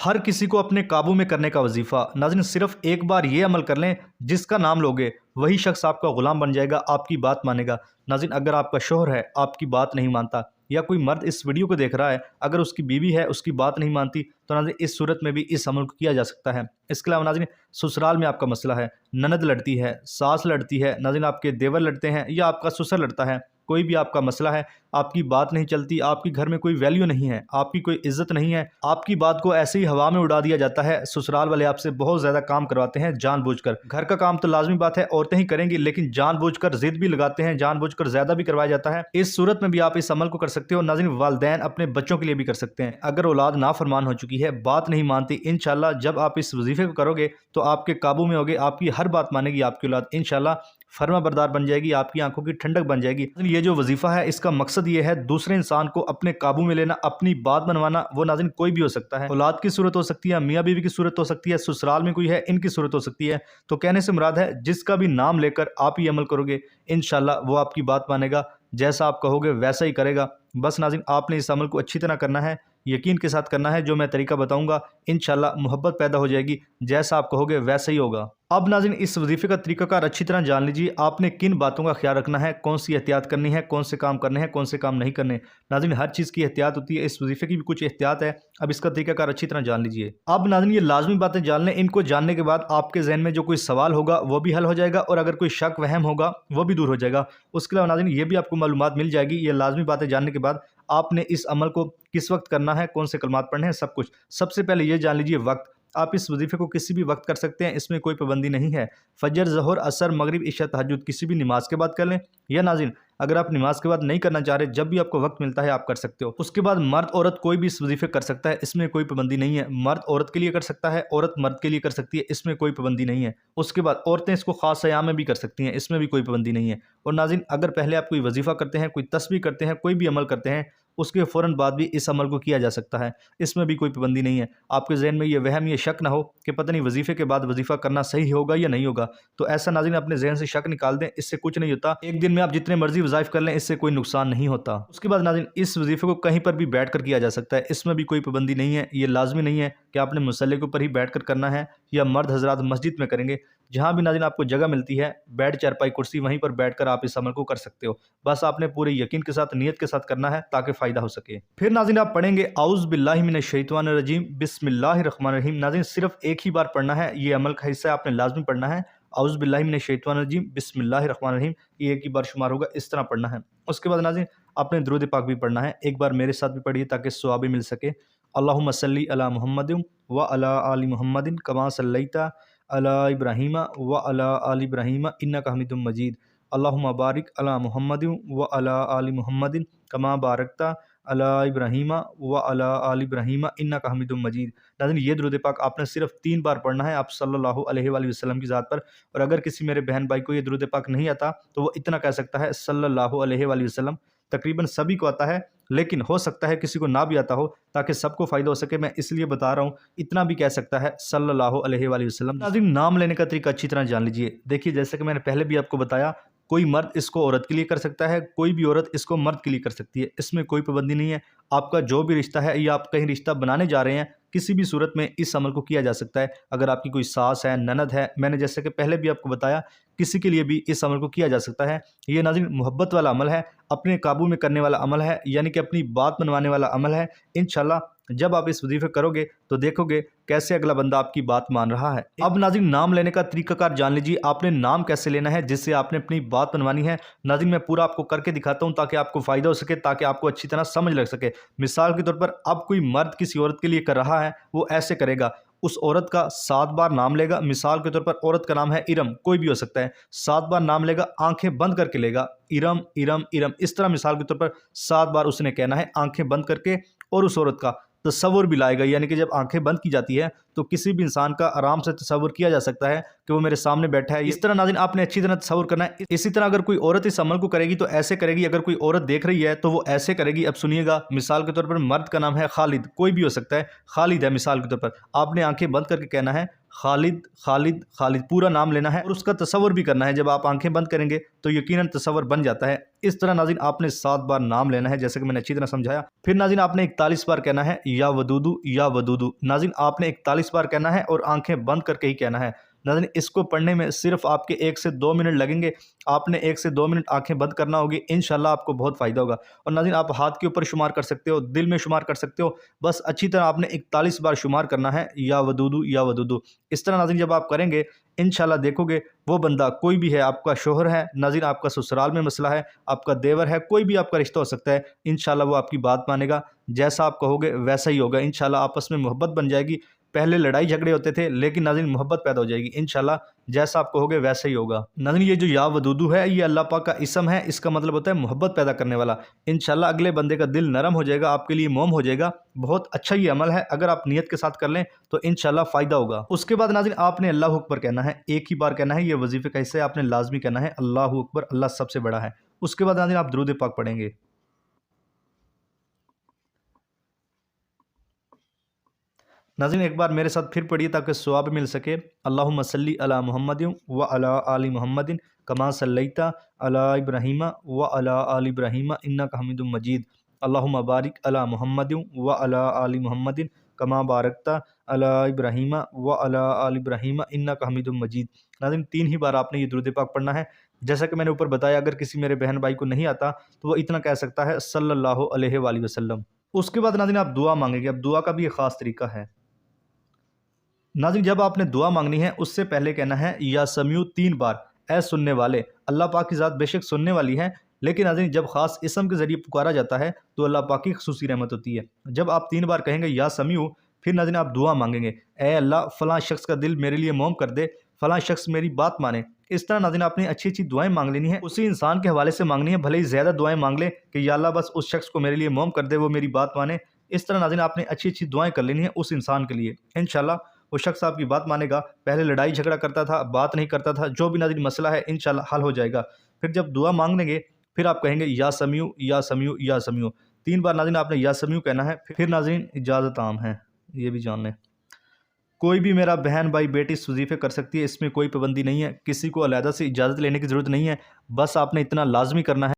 ہر کسی کو اپنے قابو میں کرنے کا وظیفہ۔ ناظرین صرف ایک بار یہ عمل کر لیں، جس کا نام لوگے وہی شخص آپ کا غلام بن جائے گا، آپ کی بات مانے گا۔ ناظرین اگر آپ کا شوہر ہے آپ کی بات نہیں مانتا، یا کوئی مرد اس ویڈیو کو دیکھ رہا ہے اگر اس کی بیوی ہے اس کی بات نہیں مانتی، تو ناظرین اس صورت میں بھی اس عمل کو کیا جا سکتا ہے۔ اس کے علاوہ ناظرین سسرال میں آپ کا مسئلہ ہے، نند لڑتی ہے، ساس لڑتی ہے، ناظرین آپ کے دیور لڑتے ہیں یا آپ کا سسر لڑتا ہے، کوئی بھی آپ کا مسئلہ ہے، آپ کی بات نہیں چلتی، آپ کے گھر میں کوئی ویلیو نہیں ہے، آپ کی کوئی عزت نہیں ہے، آپ کی بات کو ایسے ہی ہوا میں اڑا دیا جاتا ہے، سسرال والے آپ سے بہت زیادہ کام کرواتے ہیں جان بوجھ کر۔ گھر کا کام تو لازمی بات ہے عورتیں ہی کریں گی، لیکن جان بوجھ کر ضد بھی لگاتے ہیں، جان بوجھ کر زیادہ بھی کروایا جاتا ہے۔ اس صورت میں بھی آپ اس عمل کو کر سکتے ہو۔ ناظرین والدین اپنے بچوں کے لیے بھی کر سکتے ہیں۔ اگر اولاد نافرمان ہو چکی ہے، بات نہیں مانتی، انشاءاللہ جب آپ اس وظیفے کو کرو گے تو آپ کے قابو میں ہوگے، آپ کی ہر بات مانے گی آپ کی اولاد، انشاءاللہ فرما بردار بن جائے گی، آپ کی آنکھوں کی ٹھنڈک بن جائے گی۔ یہ جو وظیفہ ہے اس کا مقصد یہ ہے دوسرے انسان کو اپنے قابو میں لینا، اپنی بات منوانا۔ وہ ناظرین کوئی بھی ہو سکتا ہے، اولاد کی صورت ہو سکتی ہے، میاں بیوی کی صورت ہو سکتی ہے، سسرال میں کوئی ہے ان کی صورت ہو سکتی ہے۔ تو کہنے سے مراد ہے جس کا بھی نام لے کر آپ یہ عمل کرو گے انشاءاللہ وہ آپ کی بات مانے گا، جیسا آپ کہو گے ویسا ہی کرے گا۔ بس ناظرین آپ نے اس عمل کو اچھی طرح کرنا ہے، یقین کے ساتھ کرنا ہے، جو میں طریقہ بتاؤں گا انشاءاللہ محبت پیدا ہو جائے گی، جیسا آپ کہو گے ویسا ہی ہوگا۔ اب ناظرین اس وظیفے کا طریقہ کار اچھی طرح جان لیجیے، آپ نے کن باتوں کا خیال رکھنا ہے، کون سی احتیاط کرنی ہے، کون سے کام کرنے ہیں، کون سے کام نہیں کرنے۔ ناظرین ہر چیز کی احتیاط ہوتی ہے، اس وظیفے کی بھی کچھ احتیاط ہے، اب اس کا طریقہ کار اچھی طرح جان لیجیے۔ اب ناظرین یہ لازمی باتیں جان لیں، ان کو جاننے کے بعد آپ کے ذہن میں جو کوئی سوال ہوگا وہ بھی حل ہو جائے گا، اور اگر کوئی شک وہم ہوگا وہ بھی دور ہو جائے گا۔ اس کے علاوہ ناظرین یہ بھی آپ کو معلومات مل جائے گی، یہ لازمی باتیں جاننے کے بعد آپ نے اس عمل کو کس وقت کرنا ہے، کون سے کلمات پڑھنے ہیں، سب کچھ۔ سب سے پہلے یہ جان لیجیے وقت، آپ اس وظیفے کو کسی بھی وقت کر سکتے ہیں، اس میں کوئی پابندی نہیں ہے۔ فجر، ظہر، عصر، مغرب، عشاء، تہجد کسی بھی نماز کے بعد کر لیں، یا ناظرین اگر آپ نماز کے بعد نہیں کرنا چاہ رہے، جب بھی آپ کو وقت ملتا ہے آپ کر سکتے ہو۔ اس کے بعد مرد عورت کوئی بھی اس وظیفے کر سکتا ہے، اس میں کوئی پابندی نہیں ہے۔ مرد عورت کے لیے کر سکتا ہے، عورت مرد کے لیے کر سکتی ہے، اس میں کوئی پابندی نہیں ہے۔ اس کے بعد عورتیں اس کو خاص ایام میں بھی کر سکتی ہیں، اس میں بھی کوئی پابندی نہیں ہے۔ اور ناظرین اگر پہلے آپ کوئی وظیفہ کرتے ہیں، کوئی تسبیح کرتے ہیں، کوئی بھی عمل کرتے ہیں، اس کے فوراً بعد بھی اس عمل کو کیا جا سکتا ہے، اس میں بھی کوئی پابندی نہیں ہے۔ آپ کے ذہن میں یہ وہم یہ شک نہ ہو کہ پتہ نہیں وظیفے کے بعد وظیفہ کرنا صحیح ہوگا یا نہیں ہوگا، تو ایسا ناظرین اپنے ذہن سے شک نکال دیں، اس سے کچھ نہیں ہوتا۔ ایک دن میں آپ جتنے مرضی وظائف کر لیں، اس سے کوئی نقصان نہیں ہوتا۔ اس کے بعد ناظرین اس وظیفے کو کہیں پر بھی بیٹھ کر کیا جا سکتا ہے، اس میں بھی کوئی پابندی نہیں ہے۔ یہ لازمی نہیں ہے کہ آپ نے مصلی کے اوپر ہی بیٹھ کر کرنا ہے، یا مرد حضرات مسجد میں کریں گے، جہاں بھی ناظرین آپ کو جگہ ملتی ہے بیڈ، چارپائی، کرسی، وہیں پر بیٹھ کر آپ اس عمل کو کر سکتے ہو۔ بس آپ نے پورے یقین کے ساتھ، نیت کے ساتھ کرنا ہے تاکہ فائدہ ہو سکے۔ پھر ناظرین آپ پڑھیں گے اعوذ باللہ من الشیطان الرجیم بسم اللہ الرحمن الرحیم۔ ناظرین صرف ایک ہی بار پڑھنا ہے، یہ عمل کا حصہ آپ نے لازمی پڑھنا ہے۔ اعوذ باللہ من الشیطان الرجیم بسم اللہ الرحمن الرحیم، یہ ایک ہی بار شمار ہوگا، اس طرح پڑھنا ہے۔ اس کے بعد ناظرین آپ نے درود پاک بھی پڑھنا ہے، ایک بار میرے ساتھ بھی پڑھیے تاکہ ثواب بھی مل سکے۔ اللہم صلی علی محمد وعلی آل محمد کما صلیت علی ابراہیم وعلی آل ابراہیم انک حمید مجید۔ اللہم بارک علی محمد وعلی آل محمد کما بارکت علی ابراہیم وعلی آل ابراہیم انک حمید مجید۔ ناظرین یہ درود پاک آپ نے صرف 3 بار پڑھنا ہے آپ صلی اللہ علیہ وآلہ وسلم کی ذات پر، اور اگر کسی میرے بہن بھائی کو یہ درود پاک نہیں آتا تو وہ اتنا کہہ سکتا ہے صلی اللہ علیہ وآلہ وسلم۔ تقریباً سبھی کو آتا ہے، لیکن ہو سکتا ہے کسی کو نہ بھی آتا ہو، تاکہ سب کو فائدہ ہو سکے میں اس لیے بتا رہا ہوں، اتنا بھی کہہ سکتا ہے صلی اللہ علیہ وآلہ وسلم۔ ناظرین نام لینے کا طریقہ اچھی طرح جان لیجئے۔ دیکھیے جیسے کہ میں نے پہلے بھی آپ کو بتایا، کوئی مرد اس کو عورت کے لیے کر سکتا ہے، کوئی بھی عورت اس کو مرد کے لیے کر سکتی ہے، اس میں کوئی پابندی نہیں ہے۔ آپ کا جو بھی رشتہ ہے یا آپ کہیں رشتہ بنانے جا رہے ہیں، کسی بھی صورت میں اس عمل کو کیا جا سکتا ہے۔ اگر آپ کی کوئی ساس ہے، نند ہے، میں نے جیسے کہ پہلے بھی آپ کو بتایا، کسی کے لیے بھی اس عمل کو کیا جا سکتا ہے۔ یہ ناظرین محبت والا عمل ہے، اپنے قابو میں کرنے والا عمل ہے، یعنی کہ اپنی بات منوانے والا عمل ہے۔ انشاءاللہ جب آپ اس وظیفے کرو گے تو دیکھو گے کیسے اگلا بندہ آپ کی بات مان رہا ہے۔ اب ناظرین نام لینے کا طریقہ کار جان لیجیے، آپ نے نام کیسے لینا ہے جس سے آپ نے اپنی بات منوانی ہے۔ ناظرین میں پورا آپ کو کر کے دکھاتا ہوں تاکہ آپ کو فائدہ ہو سکے، تاکہ آپ کو اچھی طرح سمجھ لگ سکے۔ مثال کے طور پر اب کوئی مرد کسی عورت کے لیے کر رہا ہے، وہ ایسے کرے گا، اس عورت کا 7 بار نام لے گا۔ مثال کے طور پر عورت کا نام ہے ارم، کوئی بھی ہو سکتا ہے، 7 بار نام لے گا، آنکھیں بند کر کے لے گا، ارم ارم ارم، اس طرح مثال کے طور پر 7 بار اس نے کہنا ہے آنکھیں بند کر کے، اور اس عورت کا تصور بھی لائے گا، یعنی کہ جب آنکھیں بند کی جاتی ہے تو کسی بھی انسان کا آرام سے تصور کیا جا سکتا ہے کہ وہ میرے سامنے بیٹھا ہے۔ اس طرح ناظرین آپ نے اچھی طرح تصور کرنا ہے۔ اسی طرح اگر کوئی عورت اس عمل کو کرے گی تو ایسے کرے گی، اگر کوئی عورت دیکھ رہی ہے تو وہ ایسے کرے گی۔ اب سنیے گا، مثال کے طور پر مرد کا نام ہے خالد، کوئی بھی ہو سکتا ہے، خالد ہے مثال کے طور پر، آپ نے آنکھیں بند کر کے کہنا ہے خالد خالد خالد پورا نام لینا ہے اور اس کا تصور بھی کرنا ہے. جب آپ آنکھیں بند کریں گے تو یقیناً تصور بن جاتا ہے. اس طرح ناظرین آپ نے 7 بار نام لینا ہے جیسے کہ میں نے اچھی طرح سمجھایا. پھر ناظرین آپ نے 41 بار کہنا ہے یا ودودو یا ودودو. ناظرین آپ نے 41 بار کہنا ہے اور آنکھیں بند کر کے ہی کہنا ہے. ناظرین اس کو پڑھنے میں صرف آپ کے 1 سے 2 منٹ لگیں گے. آپ نے 1 سے 2 منٹ آنکھیں بند کرنا ہوگی, انشاءاللہ آپ کو بہت فائدہ ہوگا. اور ناظرین آپ ہاتھ کے اوپر شمار کر سکتے ہو, دل میں شمار کر سکتے ہو, بس اچھی طرح آپ نے 41 بار شمار کرنا ہے یا ودودو یا ودودو. اس طرح ناظرین جب آپ کریں گے انشاءاللہ دیکھو گے وہ بندہ کوئی بھی ہے, آپ کا شوہر ہے ناظرین, آپ کا سسرال میں مسئلہ ہے, آپ کا دیور ہے, کوئی بھی آپ کا رشتہ ہو سکتا ہے, انشاءاللہ وہ آپ کی بات مانے گا. جیسا آپ کہو گے ویسا ہی ہوگا. انشاءاللہ آپس میں محبت بن جائے گی. پہلے لڑائی جھگڑے ہوتے تھے لیکن ناظرین محبت پیدا ہو جائے گی. انشاءاللہ جیسا آپ کہو گے ویسا ہی ہوگا. ناظرین یہ جو یا ودودو ہے یہ اللہ پاک کا اسم ہے, اس کا مطلب ہوتا ہے محبت پیدا کرنے والا. انشاءاللہ اگلے بندے کا دل نرم ہو جائے گا, آپ کے لیے موم ہو جائے گا. بہت اچھا یہ عمل ہے, اگر آپ نیت کے ساتھ کر لیں تو انشاءاللہ فائدہ ہوگا. اس کے بعد ناظرین آپ نے اللہ اکبر کہنا ہے, ایک ہی بار کہنا ہے. یہ وظیفے کا حصہ ہے, آپ نے لازمی کہنا ہے اللہ اکبر, اللہ سب سے بڑا ہے. اس کے بعد ناظرین آپ درود پاک پڑھیں گے. ناظرین ایک بار میرے ساتھ پھر پڑھیے تاکہ ثواب مل سکے. اللہم صلی علی محمد و علی آل محمد کما صلیت علی ابراہیم و علی آل ابراہیم انک حمید مجید. اللہم بارک علی محمد و علی آل محمد کما بارکت علی ابراہیم و علی آل ابراہیم انک حمید مجید. ناظرین 3 ہی بار آپ نے یہ درود پاک پڑھنا ہے. جیسا کہ میں نے اوپر بتایا, اگر کسی میرے بہن بھائی کو نہیں آتا تو وہ اتنا کہہ سکتا ہے صلی اللہ علیہ وآلہ وسلم. اس کے بعد ناظرین آپ دعا مانگیں گے. اب دعا کا بھی ایک خاص طریقہ ہے. ناظرین جب آپ نے دعا مانگنی ہے اس سے پہلے کہنا ہے یا سمیع 3 بار. اے سننے والے, اللہ پاک کی ذات بے شک سننے والی ہے, لیکن ناظرین جب خاص اسم کے ذریعے پکارا جاتا ہے تو اللہ پاک کی خصوصی رحمت ہوتی ہے. جب آپ 3 بار کہیں گے یا سمیع, پھر ناظرین آپ دعا مانگیں گے اے اللہ فلاں شخص کا دل میرے لیے موم کر دے, فلاں شخص میری بات مانے. اس طرح ناظرین آپ نے اچھی اچھی دعائیں مانگ لینی ہیں, اسی انسان کے حوالے سے مانگنی ہے, بھلے ہی زیادہ دعائیں مانگ لے کہ یا اللہ بس اس شخص کو میرے لیے موم کر دے, وہ میری بات مانے. اس طرح ناظرین آپ نے اچھی اچھی دعائیں کر لینی ہیں اس انسان کے لیے. انشاءاللہ وہ شخص آپ کی بات مانے گا. پہلے لڑائی جھگڑا کرتا تھا, بات نہیں کرتا تھا, جو بھی ناظرین مسئلہ ہے انشاءاللہ حل ہو جائے گا. پھر جب دعا مانگ لیں گے پھر آپ کہیں گے یا سمیع یا سمیع یا سمیع. 3 بار ناظرین آپ نے یا سمیع کہنا ہے. پھر ناظرین اجازت عام ہے, یہ بھی جان لیں. کوئی بھی میرا بہن بھائی بیٹی اس وظیفے کر سکتی ہے, اس میں کوئی پابندی نہیں ہے, کسی کو علیحدہ سے اجازت لینے کی ضرورت نہیں ہے. بس آپ نے اتنا لازمی کرنا ہے